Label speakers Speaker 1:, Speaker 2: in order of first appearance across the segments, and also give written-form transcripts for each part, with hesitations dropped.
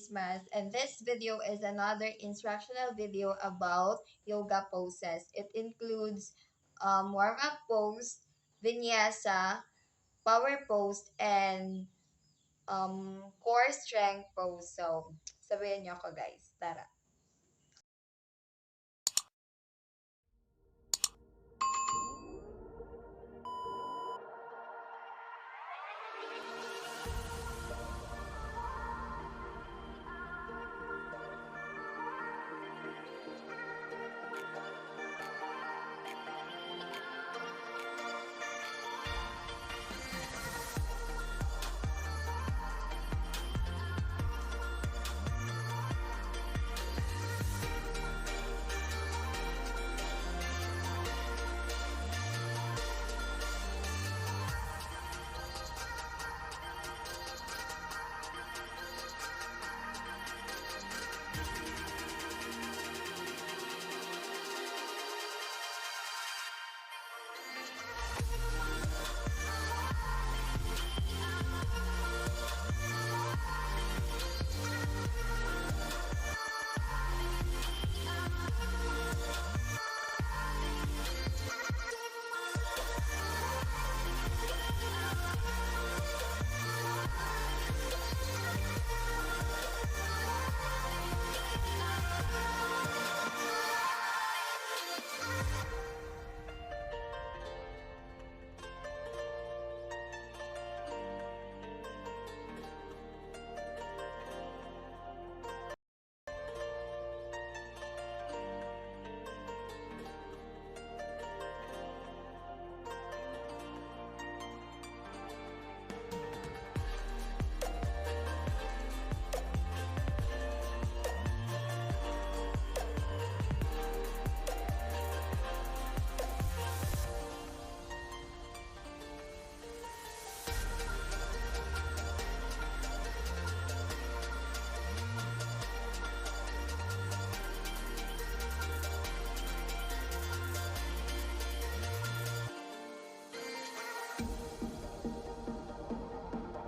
Speaker 1: Christmas, and this video is another instructional video about yoga poses. It includes warm-up pose, vinyasa, power pose, and core strength pose. So, sabayan niyo ako guys. Tara!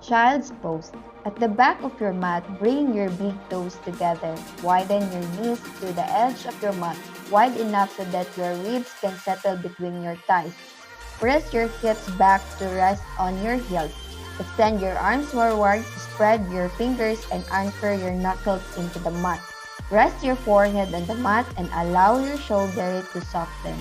Speaker 2: Child's pose. At the back of your mat, bring your big toes together. Widen your knees to the edge of your mat, wide enough so that your ribs can settle between your thighs. Press your hips back to rest on your heels. Extend your arms forward, spread your fingers, and anchor your knuckles into the mat. Rest your forehead on the mat and allow your shoulder to soften.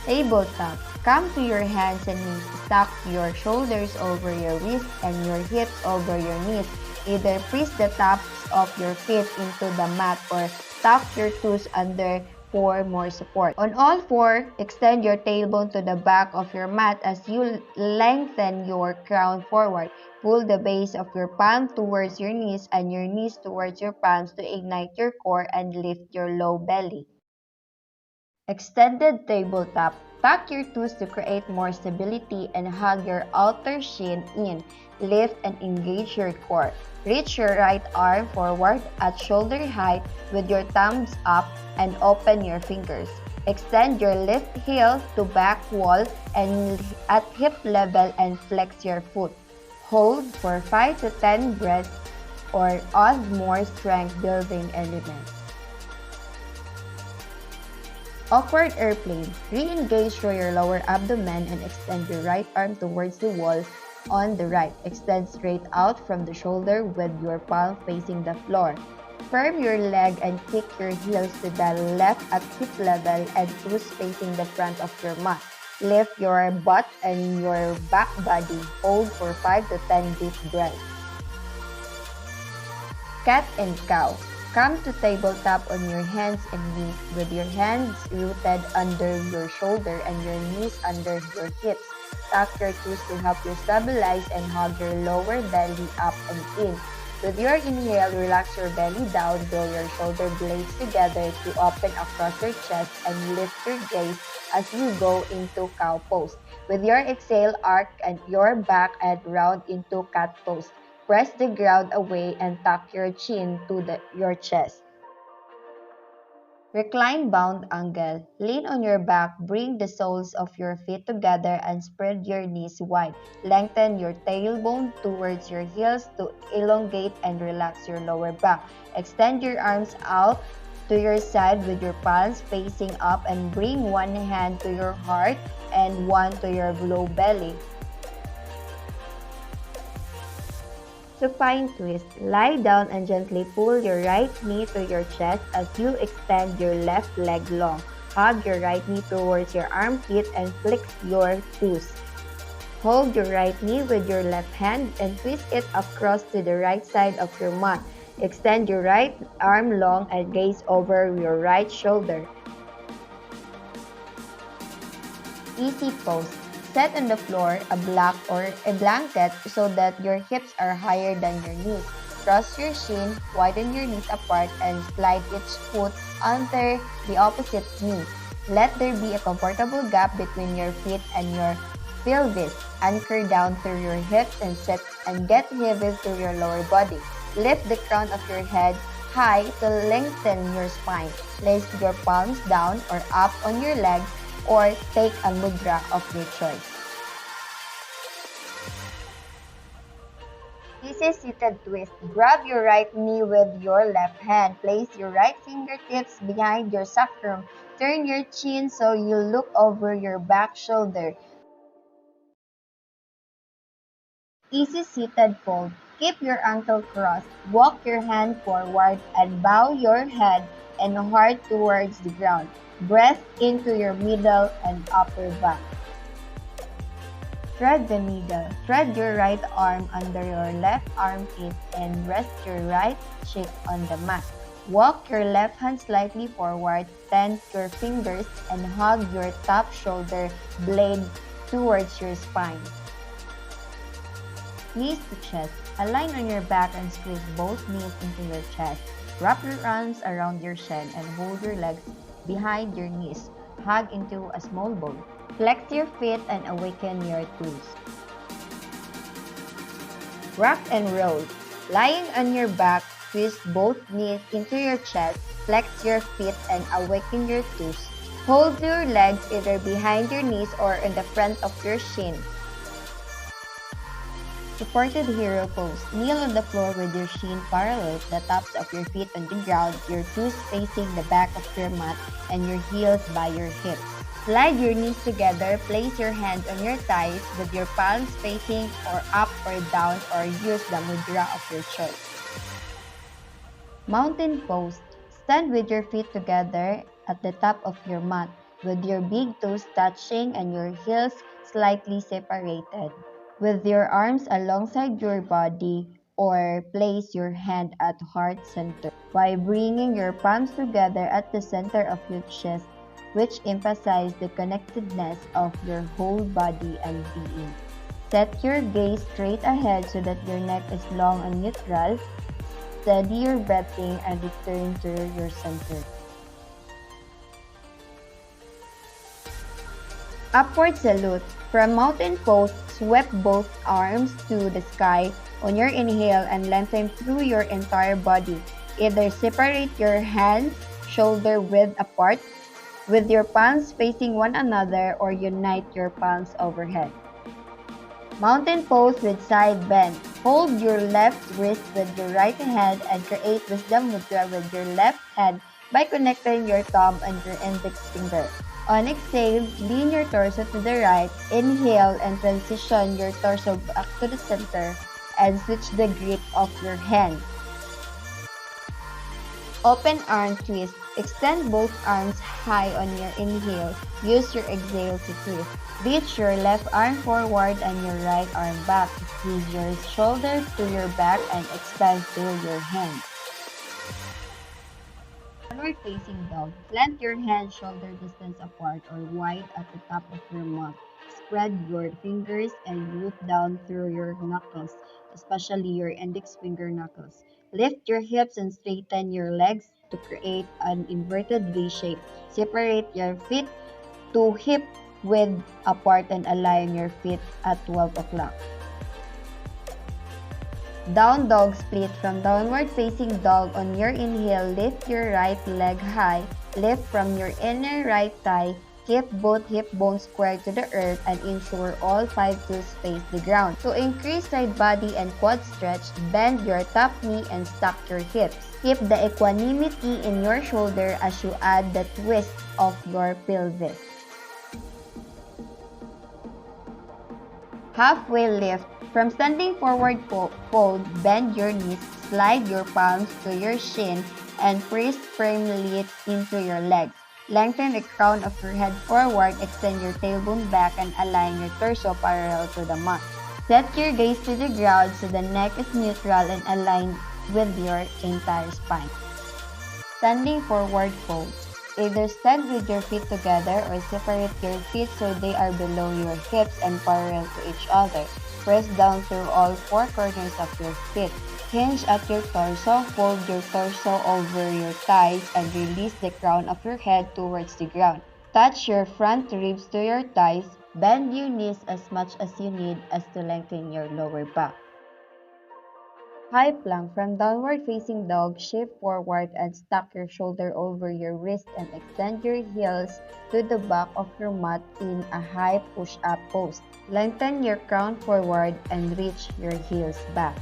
Speaker 2: Tabletop. Come to your hands and knees. Stack your shoulders over your wrists and your hips over your knees. Either press the tops of your feet into the mat or tuck your toes under for more support. On all four, extend your tailbone to the back of your mat as you lengthen your crown forward. Pull the base of your palm towards your knees and your knees towards your palms to ignite your core and lift your low belly. Extended tabletop. Tuck your toes to create more stability and hug your outer shin in. Lift and engage your core. Reach your right arm forward at shoulder height with your thumbs up and open your fingers. Extend your left heel to back wall and at hip level and flex your foot. Hold for 5 to 10 breaths or add more strength building elements. Awkward airplane. Re-engage through your lower abdomen and extend your right arm towards the wall on the right. Extend straight out from the shoulder with your palm facing the floor. Firm your leg and kick your heels to the left at hip level and toes facing the front of your mat. Lift your butt and your back body. Hold for 5 to 10 deep breaths. Cat and cow. Come to tabletop on your hands and knees with your hands rooted under your shoulder and your knees under your hips. Tuck your toes to help you stabilize and hug your lower belly up and in. With your inhale, relax your belly down, draw your shoulder blades together to open across your chest and lift your gaze as you go into cow pose. With your exhale, arc and your back and round into cat pose. Press the ground away and tuck your chin to your chest. Recline bound angle. Lean on your back, bring the soles of your feet together and spread your knees wide. Lengthen your tailbone towards your heels to elongate and relax your lower back. Extend your arms out to your side with your palms facing up and bring one hand to your heart and one to your low belly. Supine twist. Lie down and gently pull your right knee to your chest as you extend your left leg long. Hug your right knee towards your armpit and flex your toes. Hold your right knee with your left hand and twist it across to the right side of your mat. Extend your right arm long and gaze over your right shoulder. Easy pose. Set on the floor a block or a blanket so that your hips are higher than your knees. Cross your shin, widen your knees apart, and slide each foot under the opposite knee. Let there be a comfortable gap between your feet and your pelvis. Anchor down through your hips and set and get heavy through your lower body. Lift the crown of your head high to lengthen your spine. Place your palms down or up on your legs or take a mudra of your choice. Easy seated twist. Grab your right knee with your left hand. Place your right fingertips behind your sacrum. Turn your chin so you look over your back shoulder. Easy seated fold. Keep your ankle crossed. Walk your hand forward and bow your head and heart towards the ground. Breath into your middle and upper back. Thread the needle. Thread your right arm under your left armpit and rest your right cheek on the mat. Walk your left hand slightly forward, bend your fingers, and hug your top shoulder blade towards your spine. Knees to chest. Align on your back and squeeze both knees into your chest. Wrap your arms around your shin and hold your legs behind your knees. Hug into a small ball. Flex your feet and awaken your toes. Rock and roll. Lying on your back, twist both knees into your chest, flex your feet and awaken your toes. Hold your legs either behind your knees or in the front of your shin. Supported hero pose. Kneel on the floor with your shin parallel to the tops of your feet on the ground, your toes facing the back of your mat and your heels by your hips. Slide your knees together, place your hands on your thighs with your palms facing or up or down or use the mudra of your choice. Mountain pose. Stand with your feet together at the top of your mat with your big toes touching and your heels slightly separated. With your arms alongside your body or place your hand at heart center by bringing your palms together at the center of your chest, which emphasize the connectedness of your whole body and being. Set your gaze straight ahead so that your neck is long and neutral. Steady your breathing and return to your center. Upward salute. From mountain pose, sweep both arms to the sky on your inhale and lengthen through your entire body. Either separate your hands shoulder width apart with your palms facing one another or unite your palms overhead. Mountain pose with side bend. Hold your left wrist with your right hand and create wisdom mudra with your left hand by connecting your thumb and your index finger. On exhale, lean your torso to the right. Inhale and transition your torso back to the center and switch the grip of your hand. Open arm twist. Extend both arms high on your inhale. Use your exhale to twist. Reach your left arm forward and your right arm back. Squeeze your shoulder to your back and expand through your hands. Downward facing dog. Plant your hands shoulder distance apart or wide at the top of your mat. Spread your fingers and root down through your knuckles, especially your index finger knuckles. Lift your hips and straighten your legs to create an inverted V shape. Separate your feet to hip width apart and align your feet at 12 o'clock. Down dog split. From downward facing dog on your inhale, lift your right leg high. Lift from your inner right thigh. Keep both hip bones square to the earth and ensure all 5 toes face the ground. To increase side body and quad stretch, bend your top knee and stack your hips. Keep the equanimity in your shoulder as you add the twist of your pelvis. Halfway lift. From standing forward fold, bend your knees, slide your palms to your shin, and press firmly into your legs. Lengthen the crown of your head forward, extend your tailbone back, and align your torso parallel to the mat. Set your gaze to the ground so the neck is neutral and aligned with your entire spine. Standing forward fold. Either stand with your feet together or separate your feet so they are below your hips and parallel to each other. Press down through all four corners of your feet. Hinge at your torso, fold your torso over your thighs and release the crown of your head towards the ground. Touch your front ribs to your thighs. Bend your knees as much as you need as to lengthen your lower back. High plank from downward facing dog, shift forward and stack your shoulder over your wrist and extend your heels to the back of your mat in a high push-up pose. Lengthen your crown forward and reach your heels back.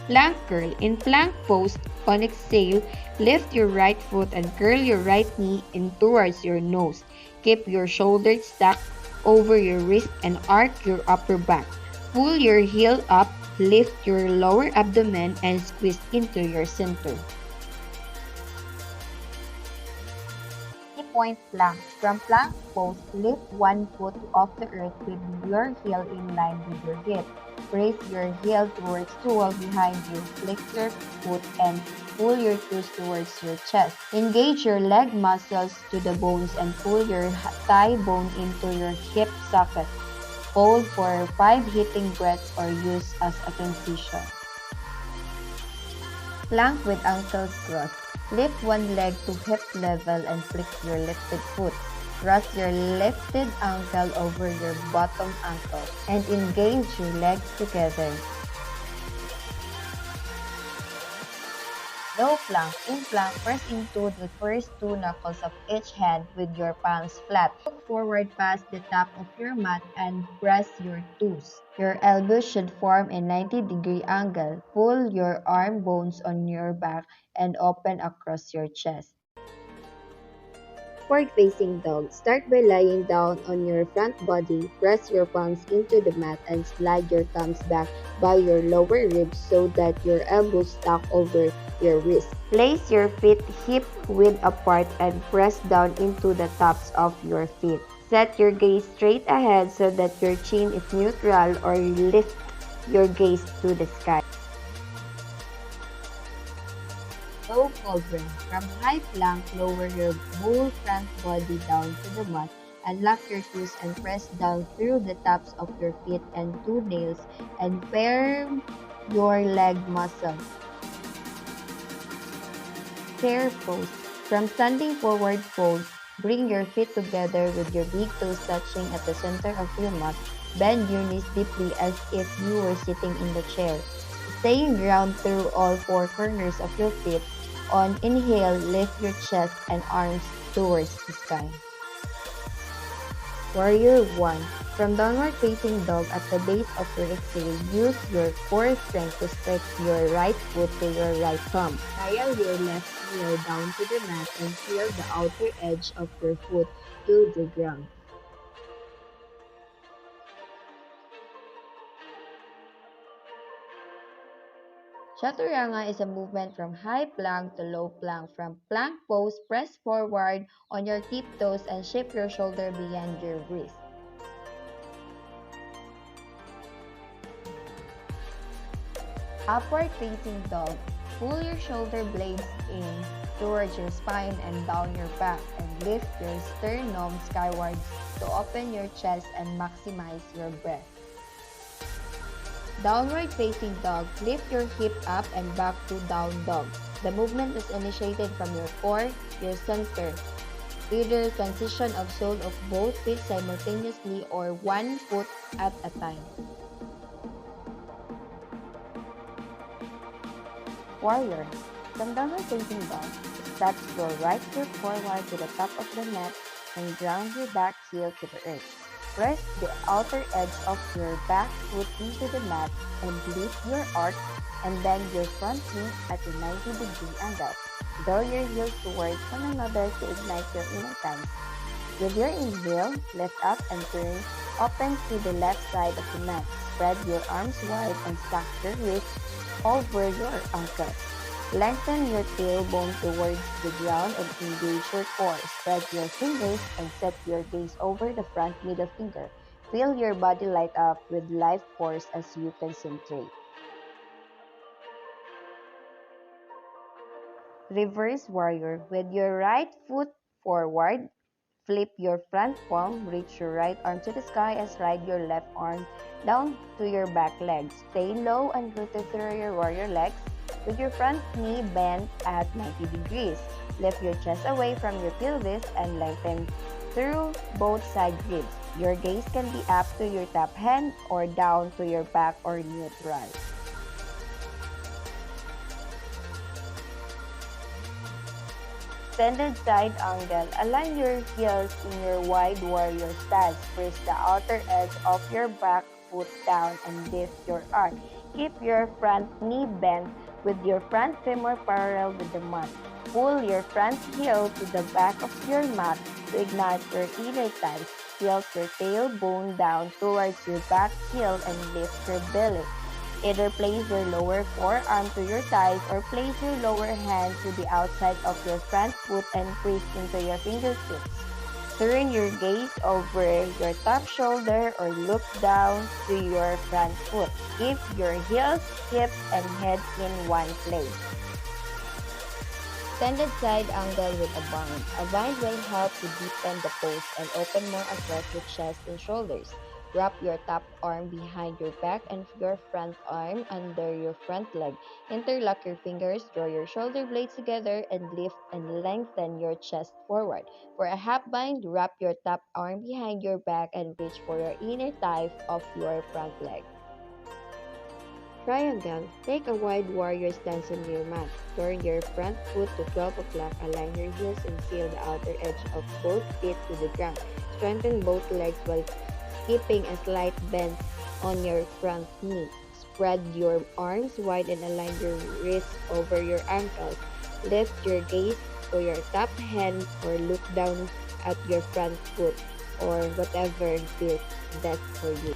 Speaker 2: Plank curl. In plank pose, on exhale, lift your right foot and curl your right knee in towards your nose. Keep your shoulders stacked over your wrist and arc your upper back. Pull your heel up, lift your lower abdomen and squeeze into your center. Point plank. From plank pose, lift one foot off the earth with your heel in line with your hip. Raise your heel towards the wall behind you. Flex your foot and pull your toes towards your chest. Engage your leg muscles to the bones and pull your thigh bone into your hip socket. Hold for 5 hitting breaths or use as a transition. Plank with ankles crossed. Lift one leg to hip level and flex your lifted foot. Cross your lifted ankle over your bottom ankle and engage your legs together. Low plank. In plank, press into the first 2 knuckles of each hand with your palms flat. Look forward past the top of your mat and press your toes. Your elbows should form a 90-degree angle. Pull your arm bones on your back and open across your chest. Forward-facing dog. Start by lying down on your front body. Press your palms into the mat and slide your thumbs back by your lower ribs so that your elbows stack over your wrist. Place your feet hip-width apart and press down into the tops of your feet. Set your gaze straight ahead so that your chin is neutral or lift your gaze to the sky. Low cauldron. From high plank, lower your whole front body down to the mat and lock your toes and press down through the tops of your feet and 2 nails and firm your leg muscles. Chair pose. From standing forward fold, bring your feet together with your big toes touching at the center of your mat. Bend your knees deeply as if you were sitting in the chair. Staying ground through all 4 corners of your feet. On inhale, lift your chest and arms towards the sky. Warrior 1. From downward facing dog at the base of your exhale, use your core strength to stretch your right foot to your right thumb. Dial your left heel down to the mat and feel the outer edge of your foot to the ground. Chaturanga is a movement from high plank to low plank. From plank pose, press forward on your tiptoes and shift your shoulder beyond your wrist. Upward facing dog. Pull your shoulder blades in towards your spine and down your back and lift your sternum skywards to open your chest and maximize your breath. Downward facing dog. Lift your hip up and back to down dog. The movement is initiated from your core, your center. Either transition of sole of both feet simultaneously or one foot at a time. Warrior. Come downward facing dog. Step your right foot forward to the top of the mat and ground your back heel to the earth. Press the outer edge of your back foot into the mat and lift your arch and bend your front knee at a 90-degree angle. Draw your heels towards one another to ignite your inner thighs. With your inhale, lift up and turn open to the left side of the mat. Spread your arms wide and stack your wrists over your ankle. Lengthen your tailbone towards the ground and engage your core. Spread your fingers and set your gaze over the front middle finger. Feel your body light up with life force as you concentrate. Reverse warrior. With your right foot forward, flip your front palm, reach your right arm to the sky and slide your left arm down to your back leg. Stay low and rooted through your warrior legs with your front knee bent at 90 degrees. Lift your chest away from your pelvis and lengthen through both side ribs. Your gaze can be up to your top hand or down to your back or neutral. Extended side angle. Align your heels in your wide warrior stance. Press the outer edge of your back foot down and lift your arm. Keep your front knee bent with your front femur parallel with the mat. Pull your front heel to the back of your mat to ignite your inner thighs. Tilt your tailbone down towards your back heel and lift your belly. Either place your lower forearm to your thighs or place your lower hand to the outside of your front foot and press into your fingertips. Turn your gaze over your top shoulder or look down to your front foot. Keep your heels, hips, and head in one place. Extended side angle with a bind. A bind will help to deepen the pose and open more across the chest and shoulders. Wrap your top arm behind your back and your front arm under your front leg. Interlock your fingers, draw your shoulder blades together, and lift and lengthen your chest forward. For a half bind, wrap your top arm behind your back and reach for your inner thigh of your front leg. Triangle. Take a wide warrior stance on your mat. Turn your front foot to 12 o'clock. Align your heels and seal the outer edge of both feet to the ground. Strengthen both legs while keeping a slight bend on your front knee. Spread your arms wide and align your wrists over your ankles. Lift your gaze to your top hand or look down at your front foot or whatever feels best for you.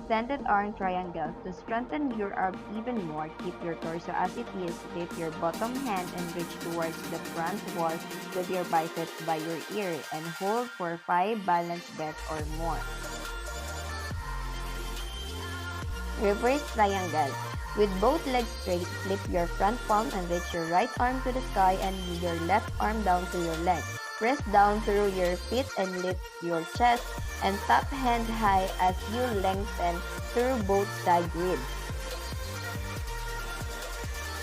Speaker 2: Extended arm triangle. To strengthen your arms even more, keep your torso as it is, lift your bottom hand and reach towards the front wall with your biceps by your ear and hold for 5 balanced breaths or more. Reverse triangle. With both legs straight, flip your front palm and reach your right arm to the sky and your left arm down to your leg. Press down through your feet and lift your chest and top hand high as you lengthen through both side ribs.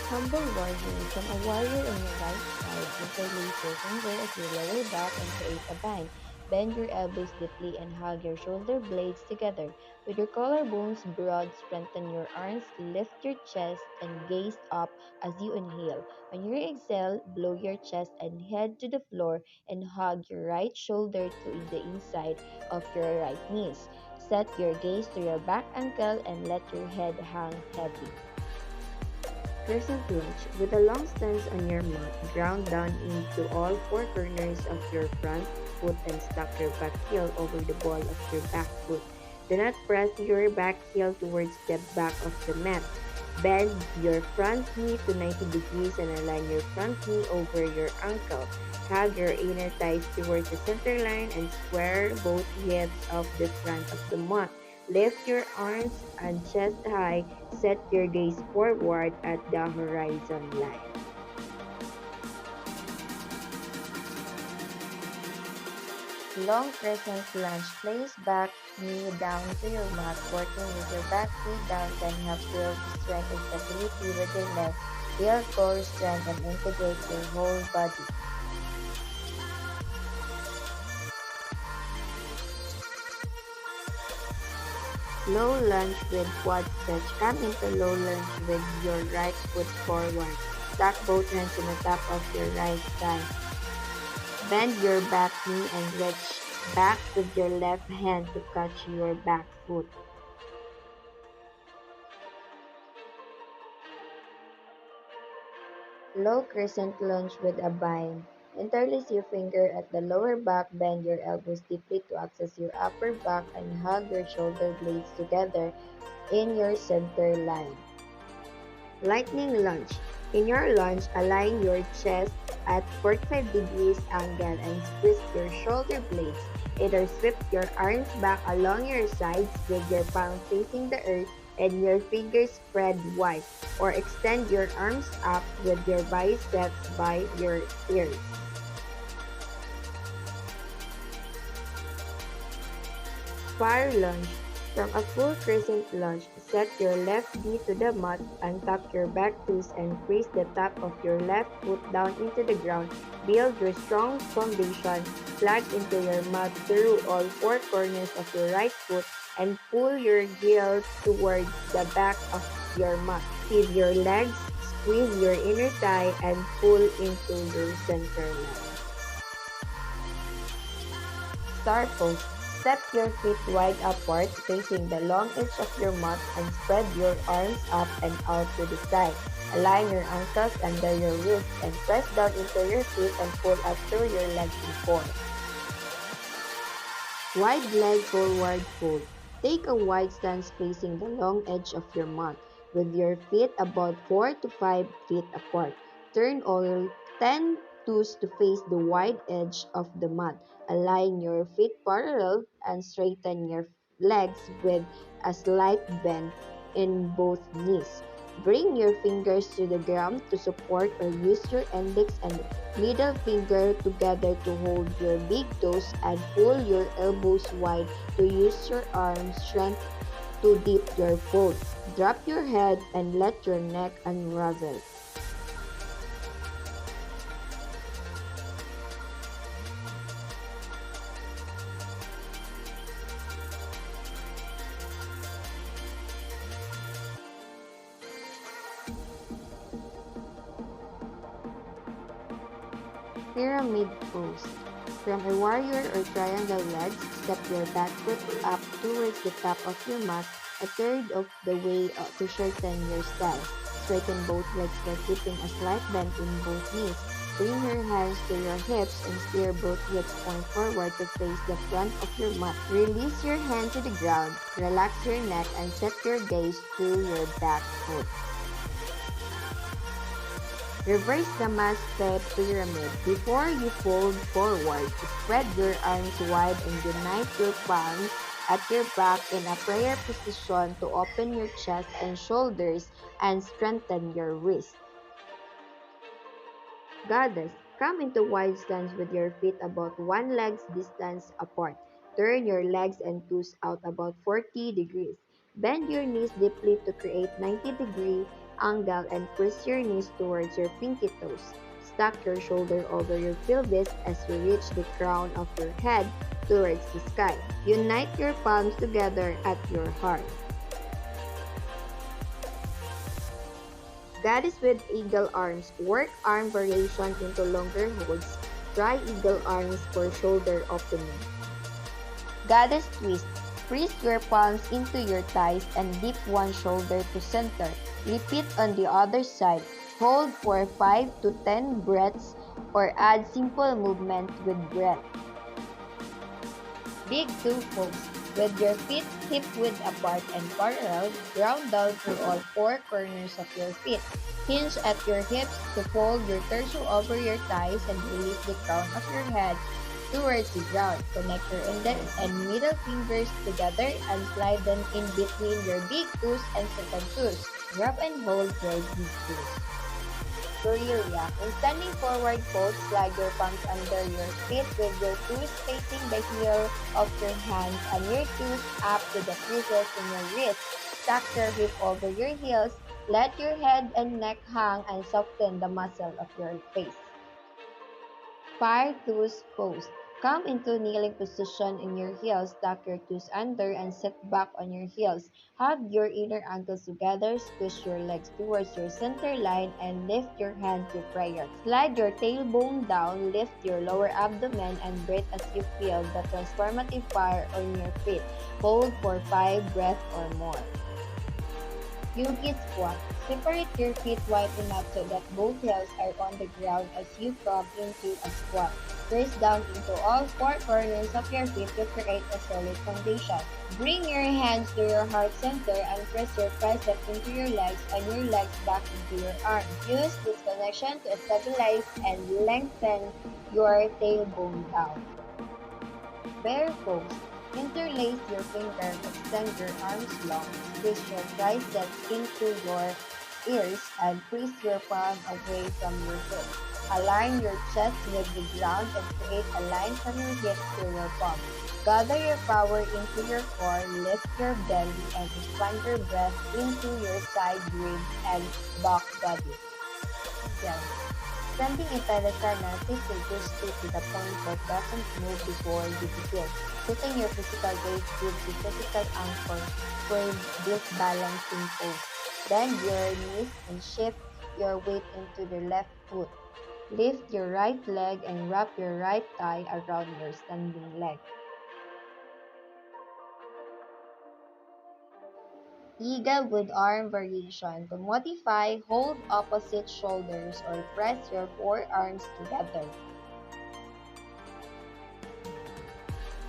Speaker 2: Humble warrior. From a warrior on your right side, interlace your finger at your lower back and create a bind. Bend your elbows deeply and hug your shoulder blades together. With your collarbones broad, strengthen your arms, lift your chest, and gaze up as you inhale. On your exhale, blow your chest and head to the floor and hug your right shoulder to the inside of your right knees. Set your gaze to your back ankle and let your head hang heavy. Crescent lunge. With a long stance on your mat, ground down into all four corners of your front foot and stack your back heel over the ball of your back foot. Do not press your back heel towards the back of the mat. Bend your front knee to 90 degrees and align your front knee over your ankle. Hug your inner thighs towards the center line and square both hips off the front of the mat. Lift your arms and chest high. Set your gaze forward at the horizon line. Long crescent lunge. Place back knee down to your mat. Working with your back feet down can help build strength and stability with your legs. Build core strength and integrate your whole body. Low lunge with quad stretch. Come into low lunge with your right foot forward. Stack both hands on the top of your right thigh. Bend your back knee and reach back with your left hand to catch your back foot. Low crescent lunge with a bind. Interlace your finger at the lower back, bend your elbows deeply to access your upper back, and hug your shoulder blades together in your center line. Lightning lunge. In your lunge, align your chest at 45 degrees angle and squeeze your shoulder blades. Either sweep your arms back along your sides with your palm facing the earth and your fingers spread wide, or extend your arms up with your biceps by your ears. Fire lunge. From a full crescent lunge, set your left knee to the mat, untuck your back toes, and press the top of your left foot down into the ground. Build your strong foundation, plug into your mat through all four corners of your right foot, and pull your heel towards the back of your mat. Seat your legs, squeeze your inner thigh, and pull into your center line. Star pose. Step your feet wide apart, facing the long edge of your mat, and spread your arms up and out to the side. Align your ankles under your wrists and press down into your feet and pull up through your legs in four. Wide leg forward fold. Take a wide stance facing the long edge of your mat, with your feet about 4 to 5 feet apart. Turn all 10 toes to face the wide edge of the mat. Align your feet parallel and straighten your legs with a slight bend in both knees. Bring your fingers to the ground to support, or use your index and middle finger together to hold your big toes, and pull your elbows wide to use your arm strength to dip your foot. Drop your head and let your neck unravel. Pyramid pose. From a warrior or triangle legs, step your back foot up towards the top of your mat, a third of the way to shorten your stance. Straighten both legs while keeping a slight bend in both knees. Bring your hands to your hips and steer both hips point forward to face the front of your mat. Release your hand to the ground, relax your neck, and set your gaze to your back foot. Reverse the mat step pyramid. Before you fold forward, spread your arms wide and unite your palms at your back in a prayer position to open your chest and shoulders and strengthen your wrists. Goddess, come into wide stance with your feet about one leg's distance apart. Turn your legs and toes out about 40 degrees. Bend your knees deeply to create 90-degree angle and press your knees towards your pinky toes. Stack your shoulder over your pelvis as you reach the crown of your head towards the sky. Unite your palms together at your heart. Goddess with eagle arms. Work arm variation into longer holds. Try eagle arms for shoulder opening. Goddess twist. Press your palms into your thighs and dip one shoulder to center. Repeat on the other side. Hold for 5 to 10 breaths or add simple movement with breath. Big two pose. With your feet hip width apart and parallel, ground down through all four corners of your feet. Hinge at your hips to fold your torso over your thighs and release the crown of your head towards the ground. Connect your index and middle fingers together and slide them in between your big toes and second toes. Grab and hold your big toes. Gorilla. In standing forward fold, slide your palms under your feet with your toes facing the heel of your hands and your toes up to the creases in your wrists. Tuck your hip over your heels. Let your head and neck hang and soften the muscle of your face. Fire toes pose. Come into kneeling position in your heels, tuck your toes under and sit back on your heels. Hug your inner ankles together, squish your legs towards your center line, and lift your hand to prayer. Slide your tailbone down, lift your lower abdomen, and breathe as you feel the transformative fire on your feet. Hold for 5 breaths or more. Yogi squat. Separate your feet wide enough so that both heels are on the ground as you come into a squat. Press down into all four corners of your feet to create a solid foundation. Bring your hands to your heart center and press your triceps into your legs and your legs back into your arms. Use this connection to stabilize and lengthen your tailbone down. Bear pose. Interlace your fingers, extend your arms long, squeeze your triceps into your ears, and press your palm away from your hips. Align your chest with the ground and create a line from your hips to your palm. Gather your power into your core, lift your belly, and expand your breath into your side ribs and back body. Yes. Standing in Tadasana, take your gaze straight to the point that doesn't move before you begin. Setting your physical gaze gives you physical anchor for this balancing pose. Bend your knees and shift your weight into the left foot. Lift your right leg and wrap your right thigh around your standing leg. Eagle with arm variation. To modify, hold opposite shoulders or press your forearms together.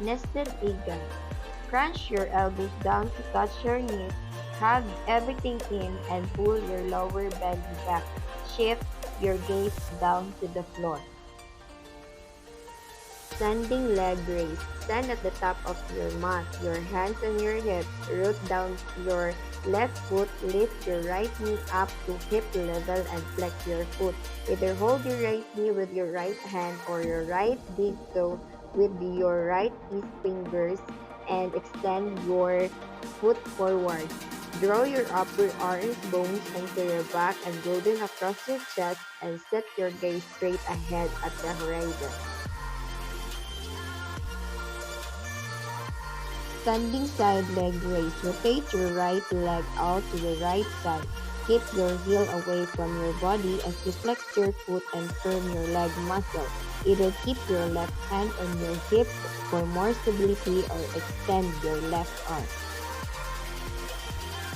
Speaker 2: Nested eagle. Crunch your elbows down to touch your knees. Hug everything in and pull your lower belly back. Shift your gaze down to the floor. Standing leg raise. Stand at the top of your mat, your hands on your hips. Root down your left foot. Lift your right knee up to hip level and flex your foot. Either hold your right knee with your right hand or your right big toe with your right index fingers and extend your foot forward. Draw your upper arms bones into your back and roll them across your chest and set your gaze straight ahead at the horizon. Standing side leg raise. Rotate your right leg out to the right side. Keep your heel away from your body as you flex your foot and firm your leg muscle. Either keep your left hand on your hip for more stability or extend your left arm.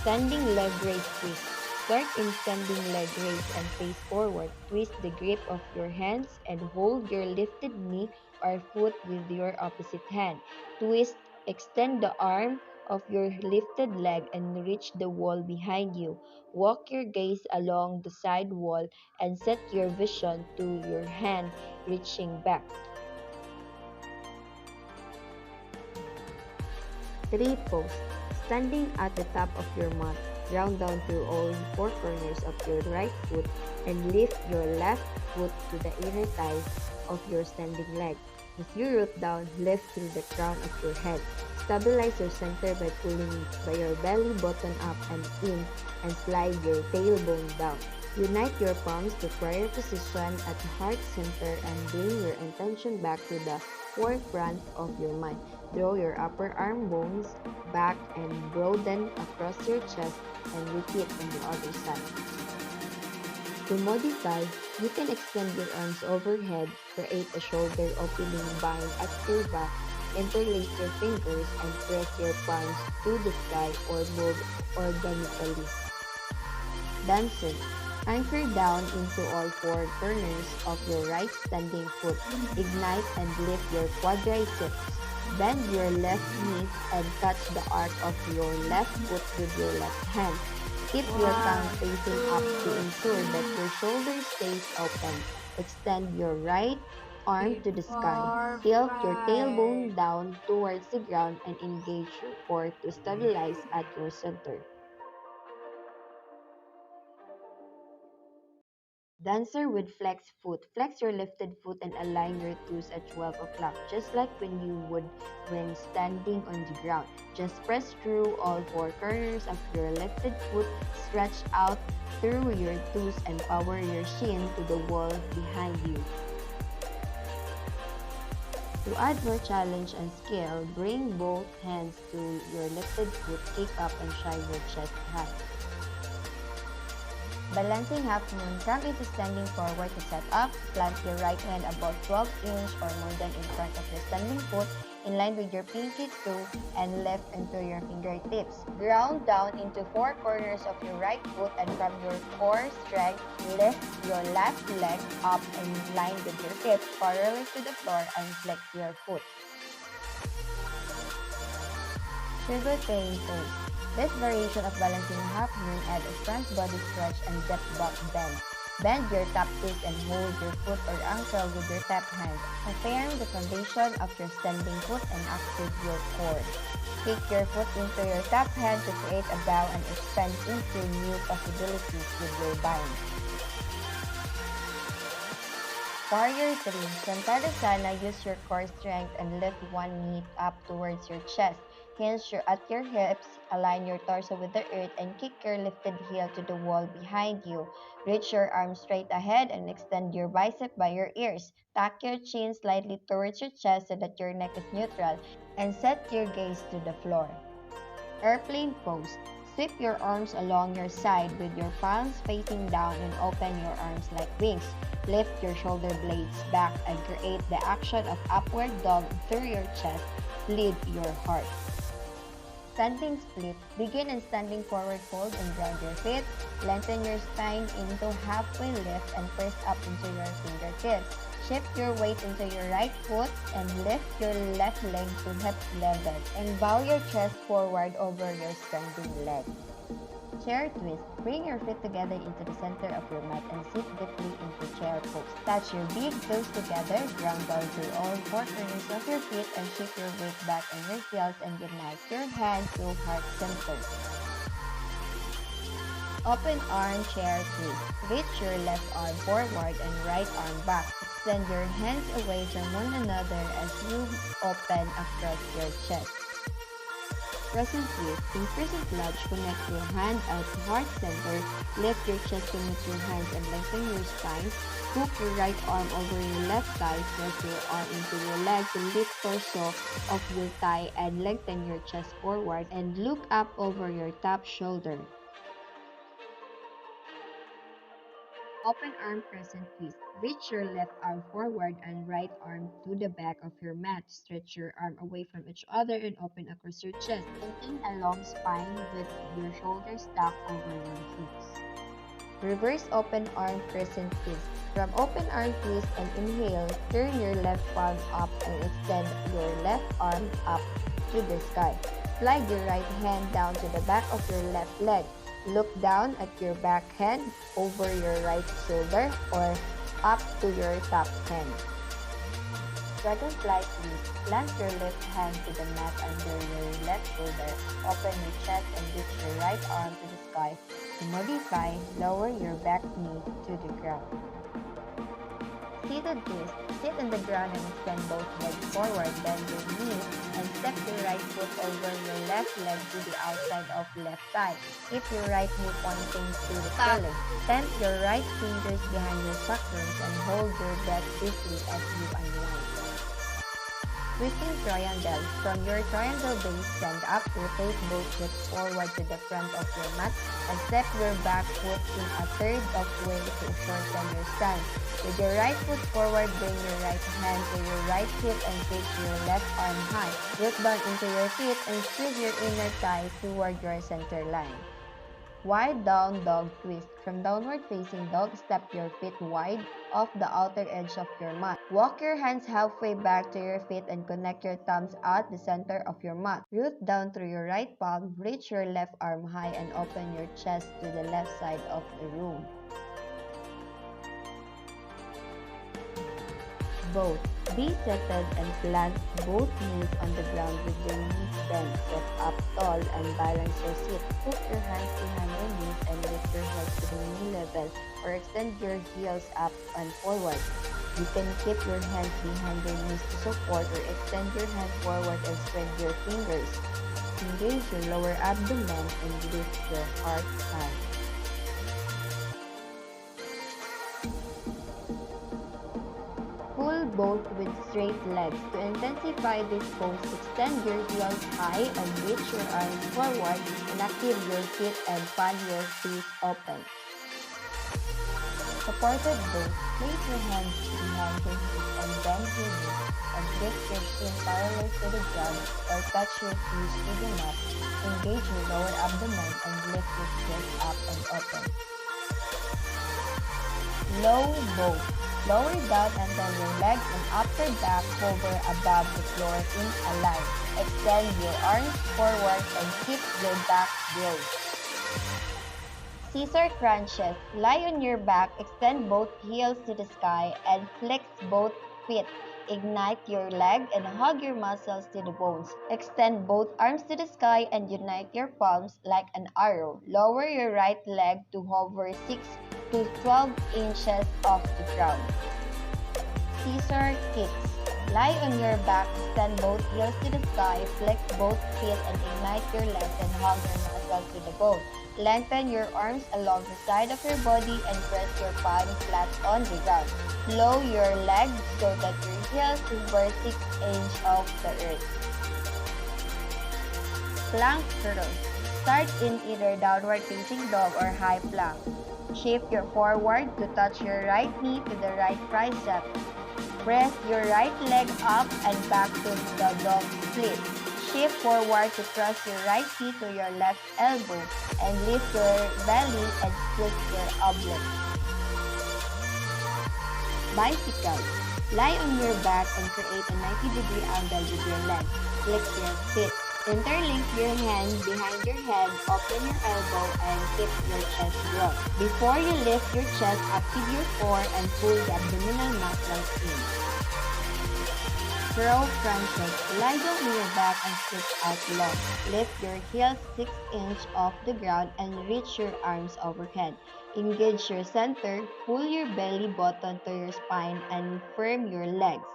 Speaker 2: Standing leg raise twist. Start in standing leg raise and face forward. Twist the grip of your hands and hold your lifted knee or foot with your opposite hand. Twist, extend the arm of your lifted leg and reach the wall behind you. Walk your gaze along the side wall and set your vision to your hands reaching back. Tree pose. Standing at the top of your mat, ground down through all four corners of your right foot and lift your left foot to the inner thigh of your standing leg. As you root down, lift through the crown of your head. Stabilize your center by pulling by your belly button up and in and slide your tailbone down. Unite your palms to prayer position at the heart center and bring your intention back to the forefront of your mind. Draw your upper arm bones back and broaden across your chest and repeat on the other side. To modify, you can extend your arms overhead, create a shoulder opening bind at your back, interlace your fingers, and press your palms to the sky or move organically. Dancer. Anchor down into all four corners of your right standing foot. Ignite and lift your quadriceps. Bend your left knee and touch the arc of your left foot with your left hand. Keep your tongue facing up to ensure that your shoulder stays open. Extend your right arm to the sky. Tilt your tailbone down towards the ground and engage your core to stabilize at your center. Dancer with flexed foot. Flex your lifted foot and align your toes at 12 o'clock, just like when you would when standing on the ground. Just press through all four corners of your lifted foot, stretch out through your toes, and power your shin to the wall behind you. To add more challenge and skill, bring both hands to your lifted foot, kick up and shine your chest high. Balancing half moon, come into standing forward to set up. Plant your right hand about 12 inch or more than in front of your standing foot, in line with your pinky toe, and lift into your fingertips. Ground down into four corners of your right foot, and from your core strength, lift your left leg up in line with your hips, parallel to the floor, and flex your foot. Sugar cane pose. This variation of balancing half moon adds a front body stretch and depth back bend. Bend your top twist and hold your foot or ankle with your tap hand. Affirm the foundation of your standing foot and active your core. Kick your foot into your tap hand to create a bow and expand into new possibilities with your bind. Warrior 3. From Tadasana, use your core strength and lift one knee up towards your chest. Hinge at your hips, align your torso with the earth, and kick your lifted heel to the wall behind you. Reach your arms straight ahead and extend your bicep by your ears. Tuck your chin slightly towards your chest so that your neck is neutral, and set your gaze to the floor. Airplane pose. Sweep your arms along your side with your palms facing down and open your arms like wings. Lift your shoulder blades back and create the action of upward dog through your chest. Lead your heart. Standing split. Begin in standing forward fold and ground your feet. Lengthen your spine into halfway lift and press up into your fingertips. Shift your weight into your right foot and lift your left leg to hip level and bow your chest forward over your standing leg. Chair twist. Bring your feet together into the center of your mat and sit deeply into chair pose. Touch your big toes together, ground down to all four corners of your feet and shift your weight back on your heels and unite your hands to heart center. Open arm chair twist. Reach your left arm forward and right arm back. Extend your hands away from one another as you open across your chest. Crescent twist. In crescent lunge, connect your hand out to heart center. Lift your chest to meet your hands and lengthen your spine. Hook your right arm over your left thigh. Press your arm into your leg to lift torso of your thigh and lengthen your chest forward and look up over your top shoulder. Open arm crescent twist. Reach your left arm forward and right arm to the back of your mat. Stretch your arm away from each other and open across your chest. Maintain a long spine with your shoulders stacked over your hips. Reverse open arm crescent twist. From open arm twist and inhale, turn your left palm up and extend your left arm up to the sky. Slide your right hand down to the back of your left leg. Look down at your back hand, over your right shoulder, or up to your top hand. Dragonfly twist. Plant your left hand to the mat under your left shoulder. Open your chest and reach your right arm to the sky. To modify, lower your back knee to the ground. Seated twist. Sit on the ground and extend both legs forward. Bend your knees and step your right foot over your left leg to the outside of left thigh. Keep your right knee pointing to the ceiling. Temp your right fingers behind your chakras and hold your breath briefly as you unwind. Twisting triangle. From your triangle base, stand up, rotate both hips forward to the front of your mat, and step your back foot in a third of way to shorten your stance. With your right foot forward, bring your right hand to your right hip and reach your left arm high. Root down into your feet and squeeze your inner thighs toward your center line. Wide down dog twist. From downward facing dog, step your feet wide off the outer edge of your mat. Walk your hands halfway back to your feet and connect your thumbs at the center of your mat. Root down through your right palm, reach your left arm high and open your chest to the left side of the room. Both. Be seated and plant both knees on the ground with your knees bent. Sit up tall and balance your seat. Put your hands behind your knees and lift your head to the knee level or extend your heels up and forward. You can keep your hands behind your knees to support or extend your hands forward and spread your fingers. Engage your lower abdomen and lift your heart high. Full both with straight legs. To intensify this pose, extend your heels high and reach your arms forward and active your feet and fan your feet open. Supported pose, place your hands behind your hips and bend your knees and lift your chin parallel to the ground or touch your knees to the mat. Engage your lower abdomen and lift your chest up and open. Low bow. Lower down until your legs and upper back hover above the floor in a line. Extend your arms forward and keep your back broad. Scissor crunches. Lie on your back, extend both heels to the sky, and flex both feet. Ignite your leg and hug your muscles to the bones. Extend both arms to the sky and unite your palms like an arrow. Lower your right leg to hover 6 to 12 inches off the ground. Scissor kicks. Lie on your back, extend both heels to the sky, flex both feet and ignite your legs and hug your muscles to the bone. Lengthen your arms along the side of your body and press your palms flat on the ground. Lower your legs so that your heels hover 6 inches off the earth. Plank curls. Start in either downward facing dog or high plank. Shift your forward to touch your right knee to the right tricep. Press your right leg up and back to the dog split. Shift forward to cross your right knee to your left elbow and lift your belly and split your obliques. Bicycle. Lie on your back and create a 90-degree angle with your legs. Flex your feet. Interlink your hand behind your head, open your elbow, and keep your chest broad. Before you lift your chest, active your core and pull the abdominal muscles in. Crow crunches. Lie down on your back and stretch out long. Lift your heels 6 inches off the ground and reach your arms overhead. Engage your center, pull your belly button to your spine, and firm your legs.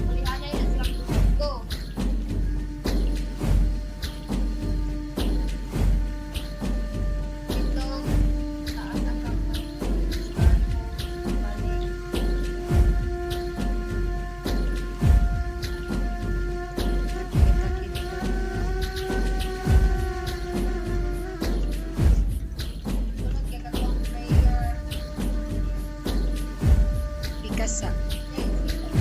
Speaker 1: Ulihanay na silang duhat ko. Ito, taas ang kamay. Start mo, balik. Sunod kay katong prayer.
Speaker 3: Bikasa.
Speaker 1: Next,